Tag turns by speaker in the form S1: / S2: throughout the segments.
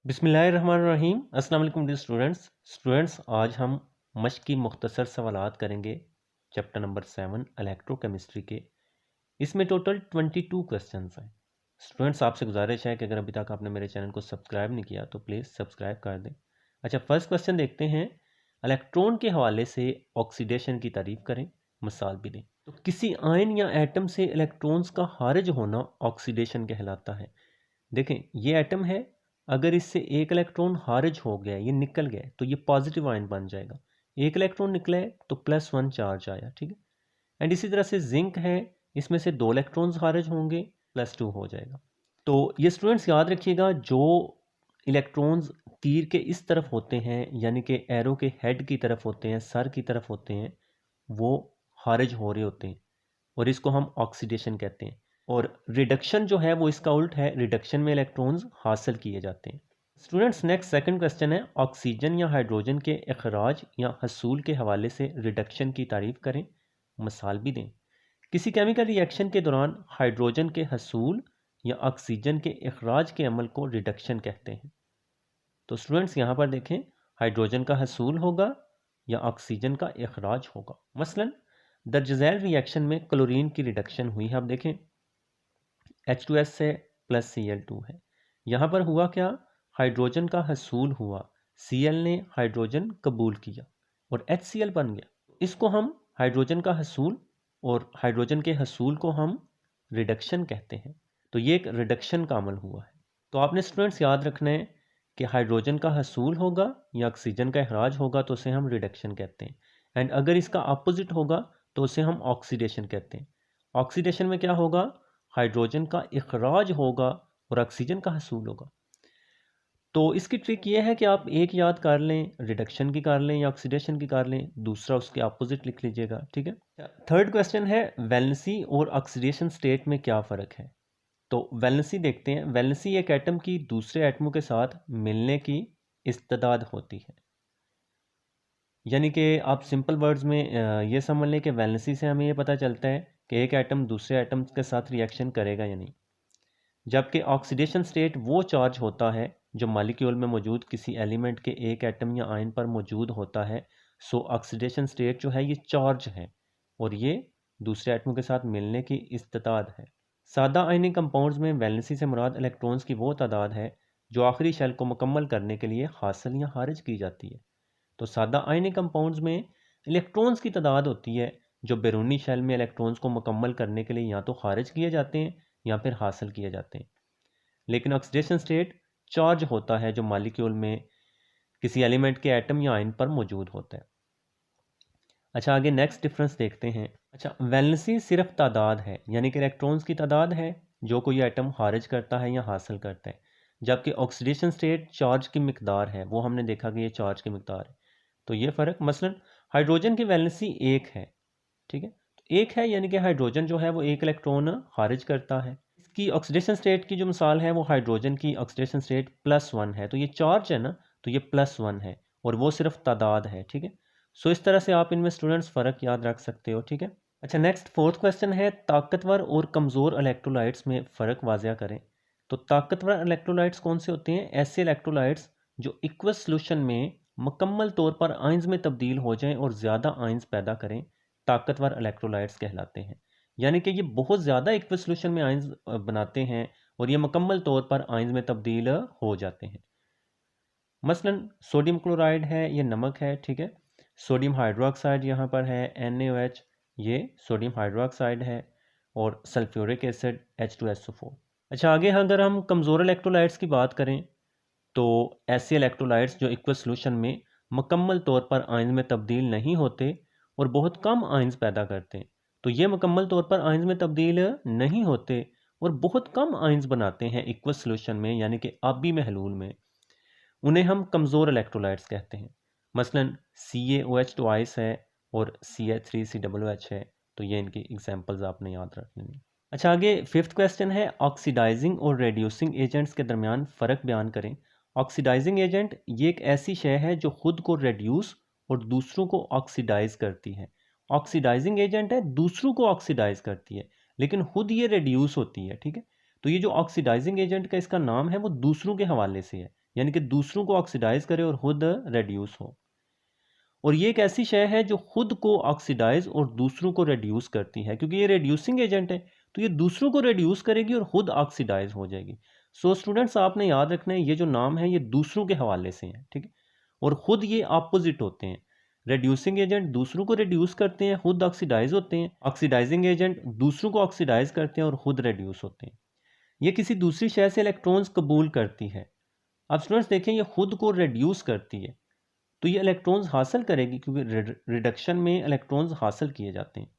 S1: बिस्मिल्लाहिर्रहमानिर्रहीम। अस्सलाम वालेकुम डियर स्टूडेंट्स आज हम मश्क की मुख्तसर सवालात करेंगे चैप्टर नंबर 7 इलेक्ट्रोकेमिस्ट्री के। इसमें टोटल 22 क्वेश्चंस हैं। स्टूडेंट्स आपसे गुजारिश है कि अगर अभी तक आपने मेरे चैनल को सब्सक्राइब नहीं किया तो प्लीज़ सब्सक्राइब कर दें। अच्छा, फर्स्ट क्वेश्चन देखते हैं। इलेक्ट्रॉन के हवाले से ऑक्सीडेशन की तारीफ करें, मिसाल भी दें। तो किसी आयन या एटम से इलेक्ट्रॉन्स का खारिज होना ऑक्सीडेशन कहलाता है। देखें, ये एटम है, अगर इससे एक इलेक्ट्रॉन खारिज हो गया, ये निकल गया, तो ये पॉजिटिव आयन बन जाएगा। एक इलेक्ट्रॉन निकला है तो +1 चार्ज आया, ठीक है। एंड इसी तरह से जिंक है, इसमें से 2 इलेक्ट्रॉन्स खारिज होंगे, +2 हो जाएगा। तो ये स्टूडेंट्स याद रखिएगा, जो इलेक्ट्रॉन्स तीर के इस तरफ होते हैं, यानी कि एरो के हेड की तरफ होते हैं, सर की तरफ होते हैं, वो खारिज हो रहे होते हैं और इसको हम ऑक्सीडेशन कहते हैं। और रिडक्शन जो है वो इसका उल्ट है, रिडक्शन में इलेक्ट्रॉन्स हासिल किए जाते हैं। स्टूडेंट्स, नेक्स्ट सेकंड क्वेश्चन है, ऑक्सीजन या हाइड्रोजन के अखराज या हसूल के हवाले से रिडक्शन की तारीफ करें, मिसाल भी दें। किसी केमिकल रिएक्शन के दौरान हाइड्रोजन के हसूल या ऑक्सीजन के अखराज के अमल को रिडक्शन कहते हैं। तो स्टूडेंट्स यहाँ पर देखें, हाइड्रोजन का हसूल होगा या ऑक्सीजन का अखराज होगा। मसलन दर्ज झैल रिएक्शन में क्लोरीन की रिडक्शन हुई है, आप देखें H2S से +Cl2 है। यहाँ पर हुआ क्या, हाइड्रोजन का हसूल हुआ, Cl ने हाइड्रोजन कबूल किया और HCl बन गया। इसको हम हाइड्रोजन का हसूल और हाइड्रोजन के हसूल को हम रिडक्शन कहते हैं। तो ये एक रिडक्शन का अमल हुआ है। तो आपने स्टूडेंट्स याद रखना है कि हाइड्रोजन का हसूल होगा या ऑक्सीजन का अखराज होगा तो उसे हम रिडक्शन कहते हैं। एंड अगर इसका अपोजिट होगा तो उसे हम ऑक्सीडेशन कहते हैं। ऑक्सीडेशन में क्या होगा, हाइड्रोजन का इखराज होगा और ऑक्सीजन का हसूल होगा। तो इसकी ट्रिक ये है कि आप एक याद कर लें, रिडक्शन की कर लें या ऑक्सीडेशन की कर लें, दूसरा उसके अपोजिट लिख लीजिएगा, ठीक है। थर्ड क्वेश्चन है, वैलेंसी और ऑक्सीडेशन स्टेट में क्या फ़र्क है। तो वैलेंसी देखते हैं। वैलेंसी एक एटम की दूसरे एटमों के साथ मिलने की इस्तेदाद होती है। यानी कि आप सिंपल वर्ड्स में ये समझ लें कि वैलेंसी से हमें ये पता चलता है कि एक एटम दूसरे एटम के साथ रिएक्शन करेगा या नहीं। जबकि ऑक्सीडेशन स्टेट वो चार्ज होता है जो मॉलिक्यूल में मौजूद किसी एलिमेंट के एक एटम या आयन पर मौजूद होता है। सो ऑक्सीडेशन स्टेट जो है ये चार्ज है और ये दूसरे एटमों के साथ मिलने की इस्तेदाद है। सादा आयनिक कंपाउंड्स में वैलेंसी से मुराद इलेक्ट्रॉन्स की वो तादाद है जो आखिरी शेल को मुकम्मल करने के लिए हासिल या खारिज की जाती है। तो सादा आयनिक कंपाउंड्स में इलेक्ट्रॉन्स की तादाद होती है जो बैरूनी शेल में इलेक्ट्रॉन्स को मुकम्मल करने के लिए या तो खारिज किए जाते हैं या फिर हासिल किए जाते हैं। लेकिन ऑक्सीडेशन स्टेट चार्ज होता है जो मॉलिक्यूल में किसी एलिमेंट के एटम या आयन पर मौजूद होता है। अच्छा, आगे नेक्स्ट डिफरेंस देखते हैं। अच्छा, वैलेंसी सिर्फ तादाद है, यानी कि इलेक्ट्रॉन्स की तादाद है जो कोई एटम खारिज करता है या हासिल करता है। जबकि ऑक्सीडेशन स्टेट चार्ज की मिकदार है, वो हमने देखा कि ये चार्ज की मिकदार है। तो ये फ़र्क, मसलन हाइड्रोजन की वैलेंसी 1 है, ठीक है। तो 1 है यानी कि हाइड्रोजन जो है वो एक इलेक्ट्रॉन खारिज करता है। इसकी ऑक्सीडेशन स्टेट की जो मिसाल है वो हाइड्रोजन की ऑक्सीडेशन स्टेट +1 है। तो ये चार्ज है ना, तो ये +1 है और वो सिर्फ तादाद है, ठीक है। सो इस तरह से आप इनमें स्टूडेंट्स फ़र्क याद रख सकते हो, ठीक है। अच्छा, नेक्स्ट फोर्थ क्वेश्चन है, ताकतवर और कमज़ोर इलेक्ट्रोलाइट्स में फ़र्क वाज़िया करें। तो ताकतवर इलेक्ट्रोलाइट्स कौन से होते हैं, ऐसे इलेक्ट्रोलाइट्स जो इक्वस सोल्यूशन में मुकम्मल तौर पर आयंस में तब्दील हो जाएं और ज़्यादा आयंस पैदा करें, ताकतवर इलेक्ट्रोलाइट्स कहलाते हैं। यानी कि ये बहुत ज़्यादा इक्वस सोल्यूशन में आयंस बनाते हैं और ये मुकम्मल तौर पर आयंस में तब्दील हो जाते हैं। मसलन सोडियम क्लोराइड है, ये नमक है, ठीक है। सोडियम हाइड्रोक्साइड यहाँ पर है NaOH, ये सोडियम हाइड्रोक्साइड है। और सल्फ्यूरिक एसिड H2SO4। अच्छा, आगे अगर हम कमज़ोर इलेक्ट्रोलाइट्स की बात करें तो ऐसे इलेक्ट्रोलाइट्स जो एक्वस सॉल्यूशन में मुकम्मल तौर पर आयंस में तब्दील नहीं होते और बहुत कम आयंस पैदा करते हैं। तो ये मुकम्मल तौर पर आयंस में तब्दील नहीं होते और बहुत कम आयंस बनाते हैं एक्वस सॉल्यूशन में, यानी कि आबी महलूल में। उन्हें हम कमज़ोर इलेक्ट्रोलाइट्स कहते हैं। मसलन CaOH ट्वाइस है और CH3COOH है। तो ये इनकी एग्जांपल्स आपने याद रखनी है। अच्छा, आगे फिफ्थ क्वेश्चन है, ऑक्सीडाइजिंग और रेड्यूसिंग एजेंट्स के दरमियान फ़र्क बयान करें। ऑक्सीडाइजिंग एजेंट ये एक ऐसी शय है जो खुद को रेड्यूस और दूसरों को ऑक्सीडाइज करती है। ऑक्सीडाइजिंग एजेंट है, दूसरों को ऑक्सीडाइज करती है लेकिन खुद ये रेड्यूस होती है, ठीक है। तो ये जो ऑक्सीडाइजिंग एजेंट का इसका नाम है वो दूसरों के हवाले से है, यानी कि दूसरों को ऑक्सीडाइज करे और खुद रेड्यूस हो। और ये एक ऐसी शय है जो खुद को ऑक्सीडाइज और दूसरों को रेड्यूस करती है, क्योंकि ये रेड्यूसिंग एजेंट है, तो ये दूसरों को रेड्यूस करेगी और खुद ऑक्सीडाइज हो जाएगी। सो स्टूडेंट्स, आपने याद रखना है ये जो नाम है ये दूसरों के हवाले से है, ठीक है, और खुद ये अपोजिट होते हैं। रेड्यूसिंग एजेंट दूसरों को रिड्यूस करते हैं, खुद ऑक्सीडाइज होते हैं। ऑक्सीडाइजिंग एजेंट दूसरों को ऑक्सीडाइज करते हैं और खुद रेड्यूस होते हैं। ये किसी दूसरी शय से इलेक्ट्रॉन्स कबूल करती है। अब स्टूडेंट्स देखें, ये खुद को रिड्यूस करती है, तो ये इलेक्ट्रॉन्स हासिल करेगी, क्योंकि रिडक्शन में इलेक्ट्रॉन्स हासिल किए जाते हैं।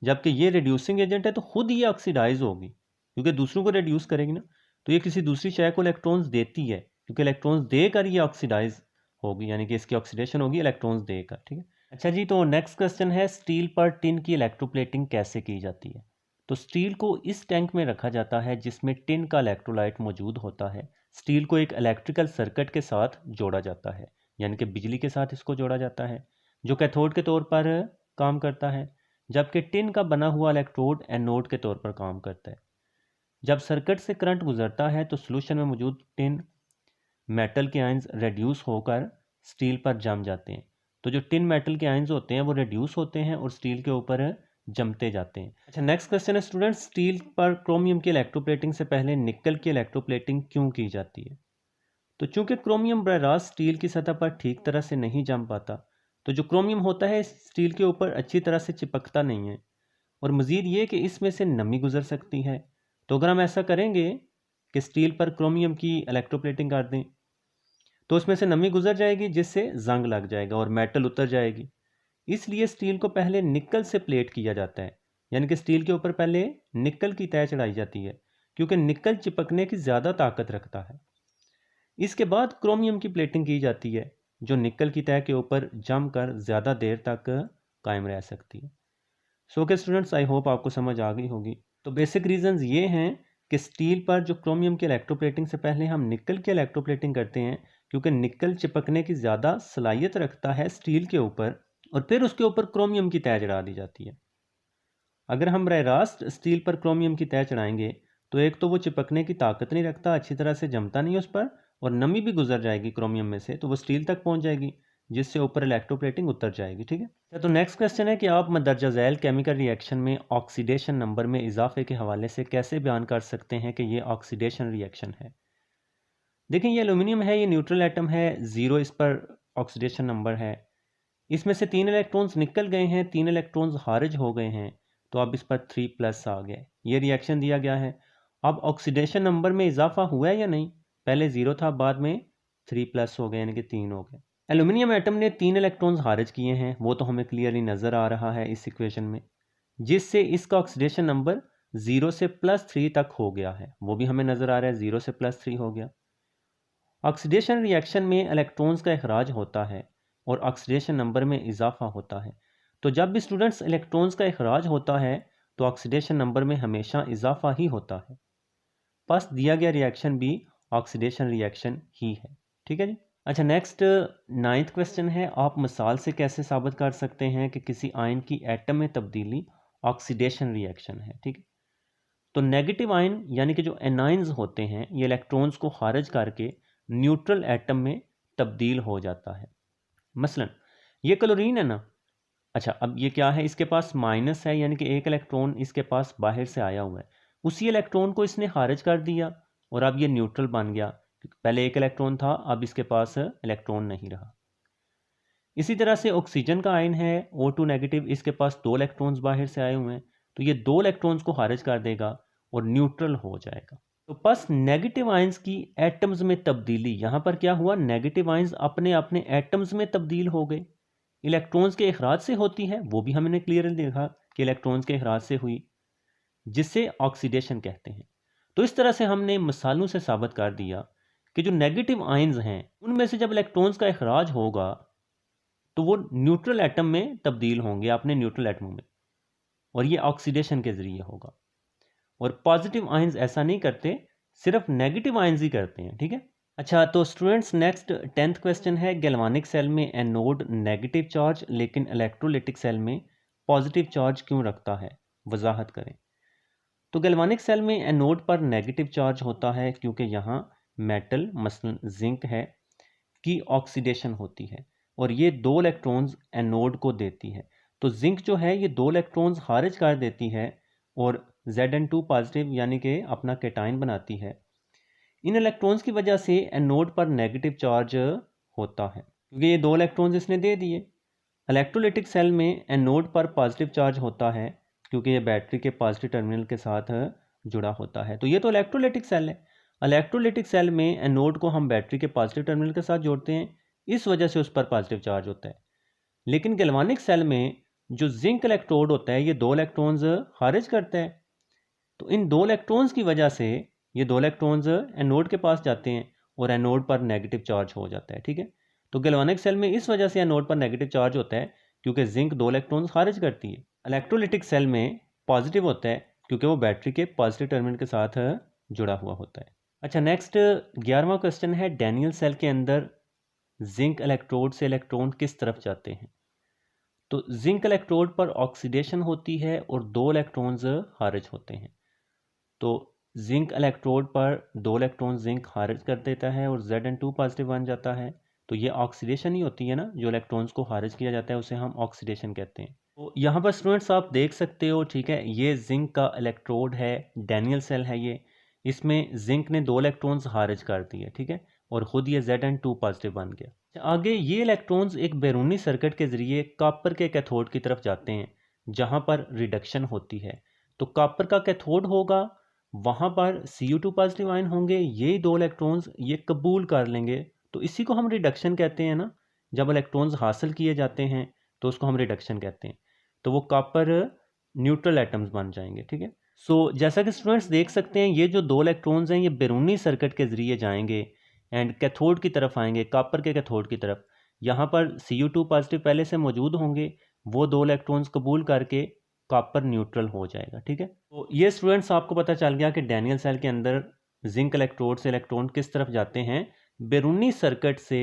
S1: जबकि ये रिड्यूसिंग एजेंट है तो खुद ये ऑक्सीडाइज होगी, क्योंकि दूसरों को रिड्यूस करेगी ना। तो ये किसी दूसरी शय को इलेक्ट्रॉन्स देती है, क्योंकि इलेक्ट्रॉन्स देकर ये ऑक्सीडाइज होगी, यानी कि इसकी ऑक्सीडेशन होगी इलेक्ट्रॉन्स देकर, ठीक है। अच्छा जी, तो नेक्स्ट क्वेश्चन है, स्टील पर टिन की इलेक्ट्रोप्लेटिंग कैसे की जाती है। तो स्टील को इस टैंक में रखा जाता है जिसमें टिन का इलेक्ट्रोलाइट मौजूद होता है। स्टील को एक इलेक्ट्रिकल सर्किट के साथ जोड़ा जाता है, यानी कि बिजली के साथ इसको जोड़ा जाता है, जो कैथोड के तौर पर काम करता है, जबकि टिन का बना हुआ इलेक्ट्रोड एनोड के तौर पर काम करता है। जब सर्किट से करंट गुजरता है तो सॉल्यूशन में मौजूद टिन मेटल के आयंस रेड्यूस होकर स्टील पर जम जाते हैं। तो जो टिन मेटल के आयंस होते हैं वो रेड्यूस होते हैं और स्टील के ऊपर जमते जाते हैं। अच्छा, नेक्स्ट क्वेश्चन है स्टूडेंट्स, स्टील पर क्रोमियम की इलेक्ट्रोप्लेटिंग से पहले निकल की इलेक्ट्रोप्लेटिंग क्यों की जाती है। तो चूंकि क्रोमियम बराह रास्त स्टील की सतह पर ठीक तरह से नहीं जम पाता, तो जो क्रोमियम होता है स्टील के ऊपर अच्छी तरह से चिपकता नहीं है, और मज़ीद ये कि इसमें से नमी गुजर सकती है। तो अगर हम ऐसा करेंगे कि स्टील पर क्रोमियम की इलेक्ट्रोप्लेटिंग कर दें, तो उसमें से नमी गुजर जाएगी, जिससे जंग लग जाएगा और मेटल उतर जाएगी। इसलिए स्टील को पहले निकल से प्लेट किया जाता है, यानी कि स्टील के ऊपर पहले निकल की तय चढ़ाई जाती है, क्योंकि निकल चिपकने की ज़्यादा ताकत रखता है। इसके बाद क्रोमियम की प्लेटिंग की जाती है, जो निकल की तय के ऊपर जमकर ज़्यादा देर तक कायम रह सकती है। सो के स्टूडेंट्स, आई होप आपको समझ आ गई होगी। तो बेसिक रीजंस ये हैं कि स्टील पर जो क्रोमियम की इलेक्ट्रोप्लेटिंग से पहले हम निकल की इलेक्ट्रोप्लेटिंग करते हैं, क्योंकि निकल चिपकने की ज़्यादा सलाहियत रखता है स्टील के ऊपर, और फिर उसके ऊपर क्रोमियम की तय चढ़ा दी जाती है। अगर हम बराह रास्त स्टील पर क्रोमियम की तय चढ़ाएंगे तो एक तो वो चिपकने की ताकत नहीं रखता, अच्छी तरह से जमता नहीं उस पर, और नमी भी गुजर जाएगी क्रोमियम में से, तो वो स्टील तक पहुंच जाएगी, जिससे ऊपर इलेक्ट्रोप्लेटिंग उतर जाएगी, ठीक है। तो नेक्स्ट क्वेश्चन है कि आप मदरजा झैल केमिकल रिएक्शन में ऑक्सीडेशन नंबर में इजाफे के हवाले से कैसे बयान कर सकते हैं कि ये ऑक्सीडेशन रिएक्शन है। देखिए, ये एल्यूमिनियम है, ये न्यूट्रल एटम है, 0 इस पर ऑक्सीडेशन नंबर है। इसमें से 3 इलेक्ट्रॉन्स निकल गए हैं, 3 इलेक्ट्रॉन्स खारिज हो गए हैं, तो अब इस पर 3+ आ गया। ये रिएक्शन दिया गया है। अब ऑक्सीडेशन नंबर में इजाफा हुआ है या नहीं, पहले 0 था, बाद में 3+ हो गया, यानी कि 3 हो गए। एल्यूमिनियम एटम ने 3 इलेक्ट्रॉन्स खारिज किए हैं, वो तो हमें क्लियरली नज़र आ रहा है इस इक्वेशन में, जिससे इसका ऑक्सीडेशन नंबर 0 से +3 तक हो गया है, वो भी हमें नज़र आ रहा है, 0 से +3 हो गया। ऑक्सीडेशन रिएक्शन में इलेक्ट्रॉन्स का अखराज होता है और ऑक्सीडेशन नंबर में इजाफा होता है। तो जब भी स्टूडेंट्स इलेक्ट्रॉन्स का अखराज होता है तो ऑक्सीडेशन नंबर में हमेशा इजाफा ही होता है। बस दिया गया रिएक्शन भी ऑक्सीडेशन रिएक्शन ही है, ठीक है जी। अच्छा, नेक्स्ट 9th क्वेश्चन है, आप मिसाल से कैसे साबित कर सकते हैं कि किसी आयन की एटम में तब्दीली ऑक्सीडेशन रिएक्शन है, ठीक है। तो नेगेटिव आयन यानी कि जो एनाइंस होते हैं, ये इलेक्ट्रॉन्स को खारिज करके न्यूट्रल एटम में तब्दील हो जाता है। मसलन ये क्लोरीन है ना, अच्छा अब ये क्या है, इसके पास माइनस है, यानी कि एक इलेक्ट्रॉन इसके पास बाहर से आया हुआ है, उसी इलेक्ट्रॉन को इसने खारिज कर दिया और अब ये न्यूट्रल बन गया। पहले एक इलेक्ट्रॉन था, अब इसके पास इलेक्ट्रॉन नहीं रहा। इसी तरह से ऑक्सीजन का आयन है O2 नेगेटिव, इसके पास 2 इलेक्ट्रॉन्स बाहर से आए हुए हैं, तो ये 2 इलेक्ट्रॉन्स को खारिज कर देगा और न्यूट्रल हो जाएगा। तो बस नेगेटिव आयंस की एटम्स में तब्दीली, यहाँ पर क्या हुआ, नेगेटिव आयंस अपने अपने एटम्स में तब्दील हो गए। इलेक्ट्रॉन्स के अखराज से होती है, वो भी हमने क्लियरली देखा कि इलेक्ट्रॉन्स के अखराज से हुई, जिससे ऑक्सीडेशन कहते हैं। तो इस तरह से हमने मिसालों से साबित कर दिया कि जो नेगेटिव आयंस हैं उनमें से जब इलेक्ट्रॉन्स का अखराज होगा तो वो न्यूट्रल एटम में तब्दील होंगे अपने न्यूट्रल एटम में, और ये ऑक्सीडेशन के जरिए होगा। और पॉजिटिव आयंस ऐसा नहीं करते, सिर्फ नेगेटिव आयंस ही करते हैं, ठीक है। अच्छा, तो स्टूडेंट्स नेक्स्ट 10th क्वेश्चन है, गैल्वानिक सेल में एनोड नेगेटिव चार्ज लेकिन इलेक्ट्रोलिटिक सेल में पॉजिटिव चार्ज क्यों रखता है, वजाहत करें। तो गैल्वानिक सेल में एनोड पर नेगेटिव चार्ज होता है क्योंकि यहाँ मेटल मसलन जिंक है की ऑक्सीडेशन होती है और ये 2 इलेक्ट्रॉन्स एनोड को देती है। तो जिंक जो है ये 2 इलेक्ट्रॉन्स खारिज कर देती है और Zn2 पॉजिटिव यानी कि अपना कैटाइन बनाती है। इन इलेक्ट्रॉन्स की वजह से एनोड पर नेगेटिव चार्ज होता है क्योंकि ये 2 इलेक्ट्रॉन्स इसने दे दिए। इलेक्ट्रोलाइटिक सेल में एनोड पर पॉजिटिव चार्ज होता है क्योंकि ये बैटरी के पॉजिटिव टर्मिनल के साथ जुड़ा होता है। तो ये तो इलेक्ट्रोलाइटिक सेल है। इलेक्ट्रोलाइटिक सेल में एनोड को हम बैटरी के पॉजिटिव टर्मिनल के साथ जोड़ते हैं, इस वजह से उस पर पॉजिटिव चार्ज होता है। लेकिन गैल्वानिक सेल में जो जिंक इलेक्ट्रोड होता है ये 2 इलेक्ट्रॉन्स खारिज करता है। तो इन 2 इलेक्ट्रॉन्स की वजह से ये 2 इलेक्ट्रॉन्स एनोड के पास जाते हैं और एनोड पर नेगेटिव चार्ज हो जाता है। ठीक है, तो गैल्वानिक सेल में इस वजह से एनोड पर नेगेटिव चार्ज होता है क्योंकि जिंक 2 इलेक्ट्रॉन्स खारिज करती है। इलेक्ट्रोलाइटिक सेल में पॉजिटिव होता है क्योंकि वो बैटरी के पॉजिटिव टर्मिनल के साथ जुड़ा हुआ होता है। अच्छा, नेक्स्ट 11वां क्वेश्चन है, डैनियल सेल के अंदर जिंक इलेक्ट्रोड से इलेक्ट्रॉन किस तरफ जाते हैं? तो जिंक इलेक्ट्रोड पर ऑक्सीडेशन होती है और 2 इलेक्ट्रॉन्स खारिज होते हैं। तो जिंक इलेक्ट्रोड पर 2 इलेक्ट्रॉन जिंक खारिज कर देता है और Zn2 पॉजिटिव बन जाता है। तो ये ऑक्सीडेशन ही होती है ना, जो इलेक्ट्रॉन्स को खारिज किया जाता है उसे हम ऑक्सीडेशन कहते हैं। तो यहाँ पर स्टूडेंट्स आप देख सकते हो, ठीक है, ये जिंक का इलेक्ट्रोड है, डैनियल सेल है ये। इसमें जिंक ने 2 इलेक्ट्रॉन्स खारिज कर दिए, ठीक है, और ख़ुद ये Zn2 पॉजिटिव बन गया। आगे ये इलेक्ट्रॉन्स एक बैरूनी सर्किट के ज़रिए कॉपर के कैथोड की तरफ जाते हैं जहाँ पर रिडक्शन होती है। तो कॉपर का कैथोड होगा, वहाँ पर Cu2 पॉजिटिव आयन होंगे, ये 2 इलेक्ट्रॉन्स ये कबूल कर लेंगे। तो इसी को हम रिडक्शन कहते हैं ना, जब इलेक्ट्रॉन्स हासिल किए जाते हैं तो उसको हम रिडक्शन कहते हैं। तो वो कॉपर न्यूट्रल एटम्स बन जाएंगे, ठीक है। सो जैसा कि स्टूडेंट्स देख सकते हैं, ये जो 2 इलेक्ट्रॉन्स हैं ये बैरूनी सर्किट के ज़रिए जाएंगे एंड कैथोड की तरफ आएंगे, कॉपर के कैथोड की तरफ। यहाँ पर Cu2 पॉजिटिव पहले से मौजूद होंगे, वो 2 इलेक्ट्रॉन्स कबूल करके कॉपर न्यूट्रल हो जाएगा, ठीक है। तो ये स्टूडेंट्स आपको पता चल गया कि डैनियल सेल के अंदर जिंक इलेक्ट्रोड से इलेक्ट्रॉन किस तरफ जाते हैं, बैरूनी सर्किट से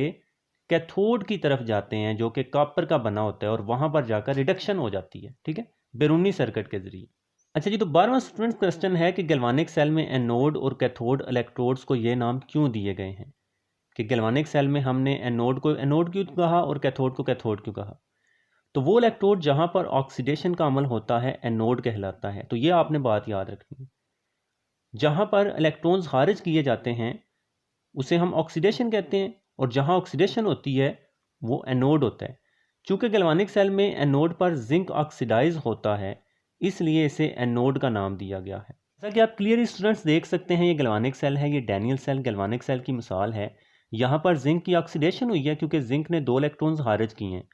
S1: कैथोड की तरफ जाते हैं जो कि कॉपर का बना होता है और वहां पर जाकर रिडक्शन हो जाती है, ठीक है, बैरूनी सर्किट के जरिए। अच्छा जी, तो 12वां स्टूडेंट क्वेश्चन है कि गैल्वानिक सेल में एनोड और कैथोड इलेक्ट्रोड्स को ये नाम क्यों दिए गए हैं? कि गैल्वानिक सेल में हमने एनोड को एनोड क्यों कहा और कैथोड को कैथोड क्यों कहा? तो वो इलेक्ट्रोड जहां पर ऑक्सीडेशन का अमल होता है एनोड कहलाता है। तो ये आपने बात याद रखनी है। जहां पर इलेक्ट्रॉन्स खारिज किए जाते हैं उसे हम ऑक्सीडेशन कहते हैं और जहां ऑक्सीडेशन होती है वो एनोड होता है। चूंकि गैल्वानिक सेल में एनोड पर जिंक ऑक्सीडाइज होता है इसलिए इसे एनोड का नाम दिया गया है। जैसा कि आप क्लियर स्टूडेंट्स देख सकते हैं, ये गैल्वानिक सेल है, ये डैनियल सेल गैल्वानिक सेल की मिसाल है। यहाँ पर जिंक की ऑक्सीडेशन हुई है क्योंकि जिंक ने 2 इलेक्ट्रॉन्स खारिज किए हैं।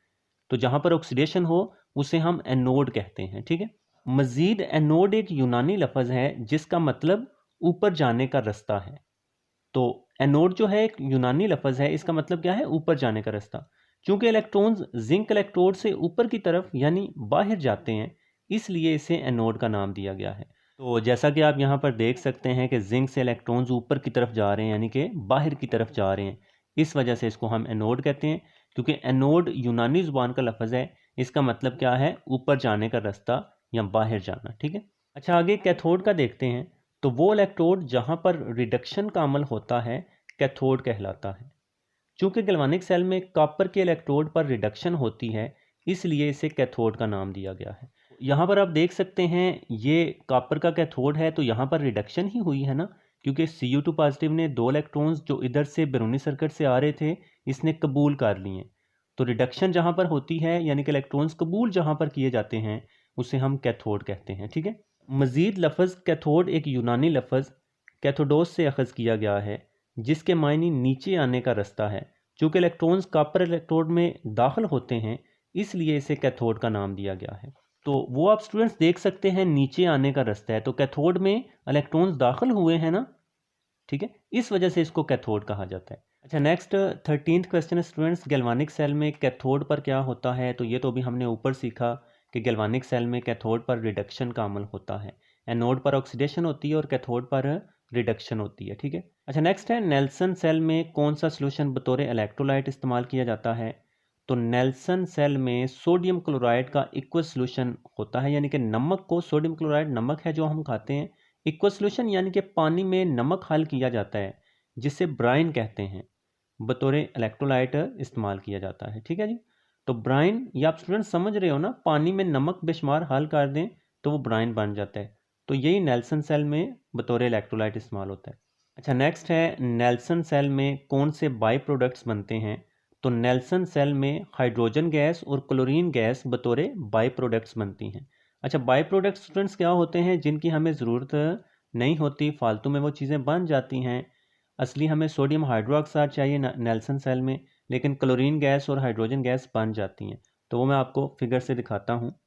S1: तो जहां पर ऑक्सीडेशन हो उसे हम एनोड कहते हैं, ठीक है। मजीद एनोड एक यूनानी लफ्ज़ है जिसका मतलब ऊपर जाने का रास्ता है। तो एनोड जो है एक यूनानी लफ्ज़ है, इसका मतलब क्या है, ऊपर जाने का रास्ता। चूंकि इलेक्ट्रॉन्स जिंक इलेक्ट्रोड से ऊपर की तरफ यानी बाहर जाते हैं इसलिए इसे एनोड का नाम दिया गया है। तो जैसा कि आप यहाँ पर देख सकते हैं कि जिंक से इलेक्ट्रॉन्स ऊपर की तरफ जा रहे हैं यानी कि बाहर की तरफ जा रहे हैं, इस वजह से इसको हम एनोड कहते हैं। क्योंकि एनोड यूनानी ज़ुबान का लफ्ज़ है, इसका मतलब क्या है, ऊपर जाने का रास्ता या बाहर जाना, ठीक है। अच्छा, आगे कैथोड का देखते हैं। तो वो इलेक्ट्रोड जहाँ पर रिडक्शन का अमल होता है कैथोड कहलाता है। चूँकि गैल्वानिक सेल में कॉपर के इलेक्ट्रोड पर रिडक्शन होती है इसलिए इसे कैथोड का नाम दिया गया है। यहाँ पर आप देख सकते हैं ये कॉपर का कैथोड है, तो यहाँ पर रिडक्शन ही हुई है ना, क्योंकि Cu2 पॉजिटिव ने 2 इलेक्ट्रॉन्स जो इधर से बैरूनी सर्किट से आ रहे थे इसने कबूल कर लिए। तो रिडक्शन जहाँ पर होती है यानी कि इलेक्ट्रॉन्स कबूल जहाँ पर किए जाते हैं उसे हम कैथोड कहते हैं, ठीक है। मज़ीद लफ्ज़ कैथोड एक यूनानी लफ्ज़ कैथोडोस से अखज़ किया गया है जिसके मायने नीचे आने का रास्ता है। चूँकि इलेक्ट्रॉन्स कॉपर इलेक्ट्रोड में दाखिल होते हैं इसलिए इसे कैथोड का नाम दिया गया है। तो वो आप स्टूडेंट्स देख सकते हैं नीचे आने का रास्ता है, तो कैथोड में इलेक्ट्रॉन्स दाखिल हुए हैं ना, ठीक है, इस वजह से इसको कैथोड कहा जाता है। अच्छा, next 13th question students, galvanic cell में कैथोड पर क्या होता है? तो ये तो अभी हमने ऊपर सीखा कि गैल्वानिक सेल में कैथोड पर रिडक्शन का अमल होता है, एनोड पर ऑक्सीडेशन होती है और कैथोड पर रिडक्शन होती है, ठीक है। अच्छा, नेक्स्ट है नेल्सन सेल में कौन सा सोल्यूशन बतौर इलेक्ट्रोलाइट इस्तेमाल किया जाता है? तो नेल्सन सेल में सोडियम क्लोराइड का इक्वस सोल्यूशन होता है, यानी कि नमक को, सोडियम क्लोराइड नमक है जो हम खाते हैं, इक्वस सोल्यूशन यानी कि पानी में नमक हल किया जाता है जिसे ब्राइन कहते हैं, बतौर इलेक्ट्रोलाइट इस्तेमाल किया जाता है। ठीक है जी। तो ब्राइन, ये आप स्टूडेंट समझ रहे हो ना, पानी में नमक बेशुमार हल कर दें तो वो ब्राइन बन जाता है। तो यही नेल्सन सेल में बतौर इलेक्ट्रोलाइट इस्तेमाल होता है। अच्छा, नेक्स्ट है नेल्सन सेल में कौन से बाई प्रोडक्ट्स बनते हैं। तो नेल्सन सेल में हाइड्रोजन गैस और क्लोरीन गैस बतौर बाई प्रोडक्ट्स बनती हैं। अच्छा, बाई प्रोडक्ट्स स्टूडेंट्स क्या होते हैं, जिनकी हमें ज़रूरत नहीं होती, फालतू में वो चीज़ें बन जाती हैं। असली हमें सोडियम हाइड्रोक्साइड चाहिए नेल्सन सेल में, लेकिन क्लोरीन गैस और हाइड्रोजन गैस बन जाती हैं। तो वो मैं आपको फिगर से दिखाता हूँ।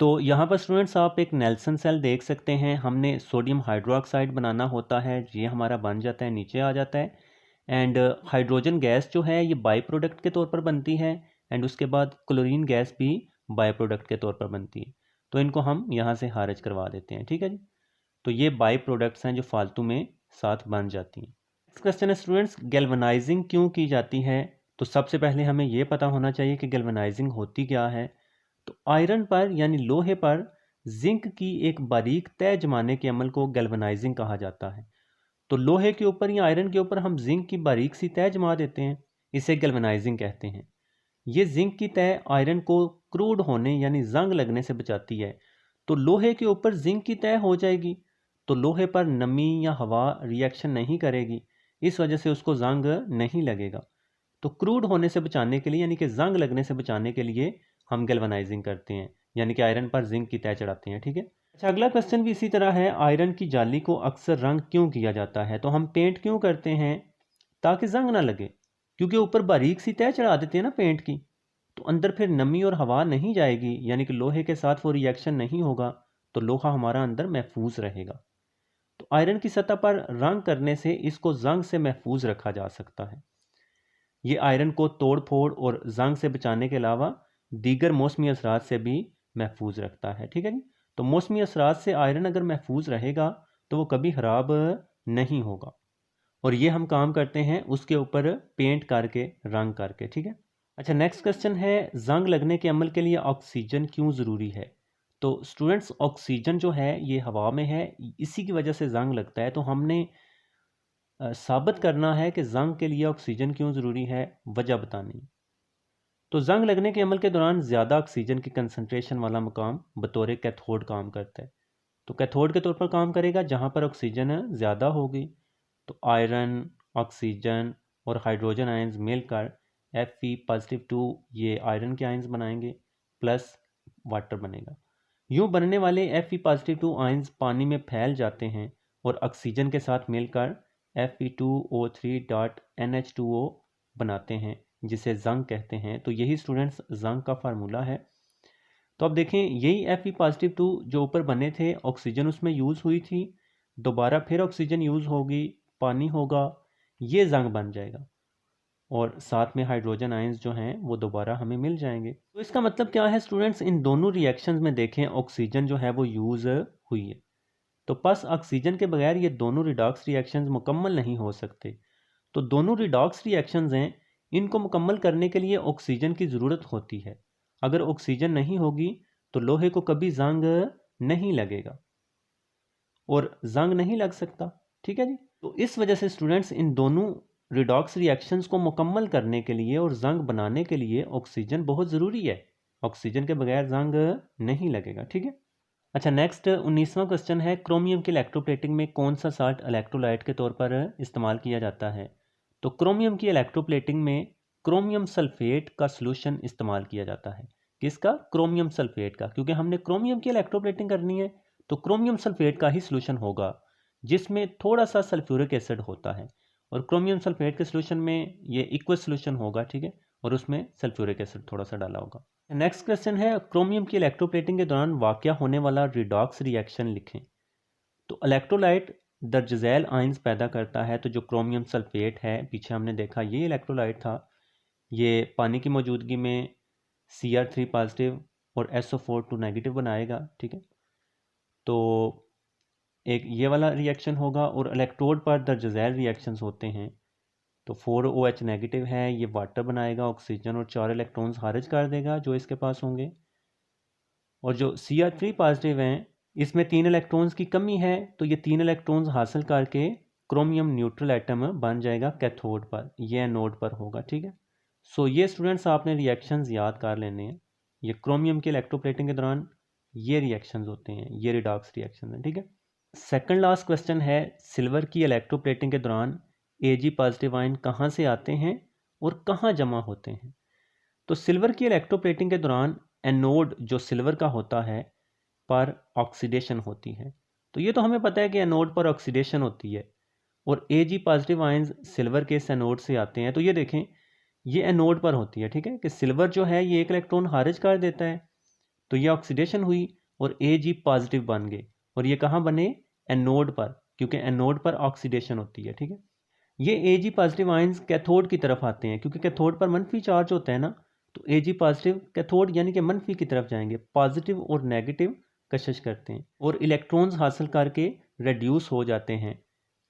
S1: तो यहाँ पर स्टूडेंट्स आप एक नेल्सन सेल देख सकते हैं। हमने सोडियम हाइड्रोक्साइड बनाना होता है, ये हमारा बन जाता है, नीचे आ जाता है। एंड हाइड्रोजन गैस जो है ये बाई प्रोडक्ट के तौर पर बनती है। एंड उसके बाद क्लोरीन गैस भी बाई प्रोडक्ट के तौर पर बनती है। तो इनको हम यहाँ से खारिज करवा देते हैं। ठीक है जी। तो ये बाई प्रोडक्ट्स हैं जो फालतू में साथ बन जाती हैं। नेक्स्ट क्वेश्चन है स्टूडेंट्स, गैल्वेनाइजिंग क्यों की जाती है। तो सबसे पहले हमें यह पता होना चाहिए कि गैल्वेनाइजिंग होती क्या है। तो आयरन पर यानी लोहे पर जिंक की एक बारीक तय जमाने के अमल को गैल्वेनाइजिंग कहा जाता है। तो लोहे के ऊपर या आयरन के ऊपर हम जिंक की बारीक सी तय जमा देते हैं, इसे गैल्वेनाइजिंग कहते हैं। ये जिंक की तय आयरन को क्रूड होने यानी जंग लगने से बचाती है। तो लोहे के ऊपर जिंक की तय हो जाएगी तो लोहे पर नमी या हवा रिएक्शन नहीं करेगी, इस वजह से उसको जंग नहीं लगेगा। तो क्रूड होने से बचाने के लिए यानी कि जंग लगने से बचाने के लिए हम गैल्वेनाइजिंग करते हैं, यानी कि आयरन पर जिंक की तय चढ़ाते हैं। ठीक है। अच्छा, अगला क्वेश्चन भी इसी तरह है, आयरन की जाली को अक्सर रंग क्यों किया जाता है। तो हम पेंट क्यों करते हैं, ताकि जंग ना लगे, क्योंकि ऊपर बारीक सी तय चढ़ा देते हैं ना पेंट की, तो अंदर फिर नमी और हवा नहीं जाएगी, यानी कि लोहे के साथ वो रिएक्शन नहीं होगा, तो लोहा हमारा अंदर महफूज रहेगा। तो आयरन की सतह पर रंग करने से इसको जंग से महफूज रखा जा सकता है। ये आयरन को तोड़ फोड़ और जंग से बचाने के अलावा दीगर मौसमी असरात से भी महफूज रखता है। ठीक है जी। तो मौसमी असरात से आयरन अगर महफूज रहेगा तो वो कभी ख़राब नहीं होगा। और ये हम काम करते हैं उसके ऊपर पेंट करके, रंग करके। ठीक है। अच्छा, नेक्स्ट क्वेश्चन है, जंग लगने के अमल के लिए ऑक्सीजन क्यों ज़रूरी है। तो स्टूडेंट्स, ऑक्सीजन जो है ये हवा में है, इसी की वजह से जंग लगता है। तो हमने साबित करना है कि जंग के लिए ऑक्सीजन क्यों ज़रूरी है, वजह बतानी। तो जंग लगने के अमल के दौरान ज़्यादा ऑक्सीजन की कंसनट्रेशन वाला मकाम बतौर कैथोड काम करता है। तो कैथोड के तौर पर काम करेगा जहाँ पर ऑक्सीजन ज़्यादा होगी। तो आयरन, ऑक्सीजन और हाइड्रोजन आयंस मिलकर Fe+2 ये आयरन के आयंस बनाएंगे, प्लस वाटर बनेगा। यूँ बनने वाले Fe+2 आयंस पानी में फैल जाते हैं और ऑक्सीजन के साथ मिलकर Fe2O3.NH2O बनाते हैं, जिसे जंग कहते हैं। तो यही स्टूडेंट्स जंग का फार्मूला है। तो अब देखें, यही Fe+2 जो ऊपर बने थे, ऑक्सीजन उसमें यूज़ हुई थी, दोबारा फिर ऑक्सीजन यूज़ होगी, पानी होगा, ये जंग बन जाएगा और साथ में हाइड्रोजन आयंस जो हैं वो दोबारा हमें मिल जाएंगे। तो इसका मतलब क्या है स्टूडेंट्स, इन दोनों रिएक्शंस में देखें ऑक्सीजन जो है वो यूज़ हुई है। तो बस ऑक्सीजन के बगैर ये दोनों रिडॉक्स रिएक्शंस मुकम्मल नहीं हो सकते। तो दोनों रिडॉक्स रिएक्शंस हैं, इनको मुकम्मल करने के लिए ऑक्सीजन की ज़रूरत होती है। अगर ऑक्सीजन नहीं होगी तो लोहे को कभी जंग नहीं लगेगा और जंग नहीं लग सकता। ठीक है जी। तो इस वजह से स्टूडेंट्स, इन दोनों रिडॉक्स रिएक्शंस को मुकम्मल करने के लिए और जंग बनाने के लिए ऑक्सीजन बहुत ज़रूरी है। ऑक्सीजन के बगैर जंग नहीं लगेगा। ठीक है। अच्छा, नेक्स्ट 19वां क्वेश्चन है, क्रोमियम की इलेक्ट्रोप्लेटिंग में कौन सा साल्ट इलेक्ट्रोलाइट के तौर पर इस्तेमाल किया जाता है। तो क्रोमियम की इलेक्ट्रोप्लेटिंग में क्रोमियम सल्फेट का सलूशन इस्तेमाल किया जाता है। किसका? क्रोमियम सल्फेट का, क्योंकि हमने क्रोमियम की इलेक्ट्रोप्लेटिंग करनी है तो क्रोमियम सल्फेट का ही सलूशन होगा, जिसमें थोड़ा सा सल्फ्यूरिक एसिड होता है। और क्रोमियम सल्फेट के सलूशन में ये इक्वस सलूशन होगा। ठीक है। और उसमें सल्फ्यूरिक एसिड थोड़ा सा डाला होगा। नेक्स्ट क्वेश्चन है, क्रोमियम की इलेक्ट्रोप्लेटिंग के दौरान वाक़या होने वाला रिडॉक्स रिएक्शन लिखें। तो इलेक्ट्रोलाइट दर्ज झैल आयंस पैदा करता है। तो जो क्रोमियम सल्फेट है, पीछे हमने देखा ये इलेक्ट्रोलाइट था, ये पानी की मौजूदगी में Cr3 पॉजिटिव और SO4 2 नेगेटिव बनाएगा। ठीक है। तो एक ये वाला रिएक्शन होगा और इलेक्ट्रोड पर दर्ज झैल रिएक्शंस होते हैं। तो 4OH नेगेटिव है, ये वाटर बनाएगा, ऑक्सीजन और 4 इलेक्ट्रॉन्स खारिज कर देगा जो इसके पास होंगे। और जो Cr3 पॉजिटिव हैं, इसमें 3 इलेक्ट्रॉन्स की कमी है, तो ये 3 इलेक्ट्रॉन्स हासिल करके क्रोमियम न्यूट्रल एटम बन जाएगा कैथोड पर, ये एनोड पर होगा। ठीक है, सो ये स्टूडेंट्स आपने रिएक्शंस याद कर लेने हैं। ये क्रोमियम की इलेक्ट्रोप्लेटिंग के दौरान ये रिएक्शंस होते हैं, ये रिडॉक्स रिएक्शन है। ठीक है, सेकंड लास्ट क्वेश्चन है, सिल्वर की इलेक्ट्रोप्लेटिंग के दौरान Ag पॉजिटिव आयन कहाँ से आते हैं और कहाँ जमा होते हैं। तो सिल्वर की इलेक्ट्रोप्लेटिंग के दौरान एनोड जो सिल्वर का होता है पर ऑक्सीडेशन होती है। तो ये तो हमें पता है कि एनोड पर ऑक्सीडेशन होती है और Ag पॉजिटिव आयंस सिल्वर के इस एनोड से आते हैं। तो ये देखें, ये एनोड पर होती है। ठीक है, कि सिल्वर जो है ये एक इलेक्ट्रॉन खारिज कर देता है, तो ये ऑक्सीडेशन हुई और Ag पॉजिटिव बन गए, और ये कहाँ बने, एनोड पर, क्योंकि एनोड पर ऑक्सीडेशन होती है। ठीक है, ये Ag पॉजिटिव आयंस कैथोड की तरफ आते हैं, क्योंकि कैथोड पर मनफी चार्ज होता है ना, तो Ag पॉजिटिव कैथोड यानी कि मनफी की तरफ जाएंगे, पॉजिटिव और नेगेटिव कशिश करते हैं और इलेक्ट्रॉन्स हासिल करके रेड्यूस हो जाते हैं,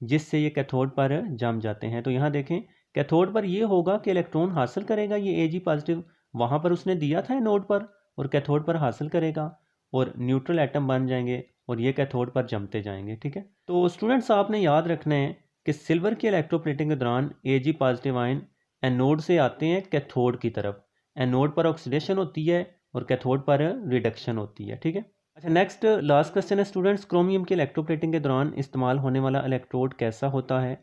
S1: जिससे ये कैथोड पर जम जाते हैं। तो यहाँ देखें, कैथोड पर ये होगा कि इलेक्ट्रॉन हासिल करेगा ये Ag पॉजिटिव, वहाँ पर उसने दिया था एनोड पर, और कैथोड पर हासिल करेगा और न्यूट्रल एटम बन जाएंगे और ये कैथोड पर जमते जाएंगे। ठीक है, तो स्टूडेंट्स आपने याद रखना है कि सिल्वर की इलेक्ट्रोप्लेटिंग के दौरान Ag पॉजिटिव आयन एनोड से आते हैं कैथोड की तरफ, एनोड पर ऑक्सीडेशन होती है और कैथोड पर रिडक्शन होती है। ठीक है, अच्छा नेक्स्ट लास्ट क्वेश्चन है स्टूडेंट्स, क्रोमियम की इलेक्ट्रोप्लेटिंग के दौरान इस्तेमाल होने वाला इलेक्ट्रोड कैसा होता है।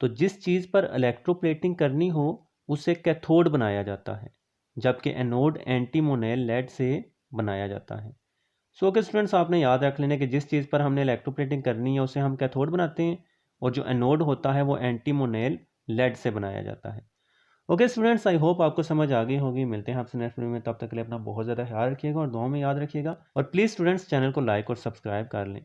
S1: तो जिस चीज़ पर इलेक्ट्रोप्लेटिंग करनी हो उसे कैथोड बनाया जाता है, जबकि एनोड एंटीमोनेल लेड से बनाया जाता है। सो ओके स्टूडेंट्स, आपने याद रख लेना कि जिस चीज़ पर हमने इलेक्ट्रोप्लेटिंग करनी है उसे हम कैथोड बनाते हैं, और जो एनोड होता है वो एंटीमोनेल लेड से बनाया जाता है। ओके स्टूडेंट्स, आई होप आपको समझ आ गई होगी। मिलते हैं आपसे नेक्स्ट वीडियो में, तब तक के लिए अपना बहुत ज़्यादा ख्याल रखिएगा और दुआ में याद रखिएगा, और प्लीज़ स्टूडेंट्स चैनल को लाइक और सब्सक्राइब कर लें।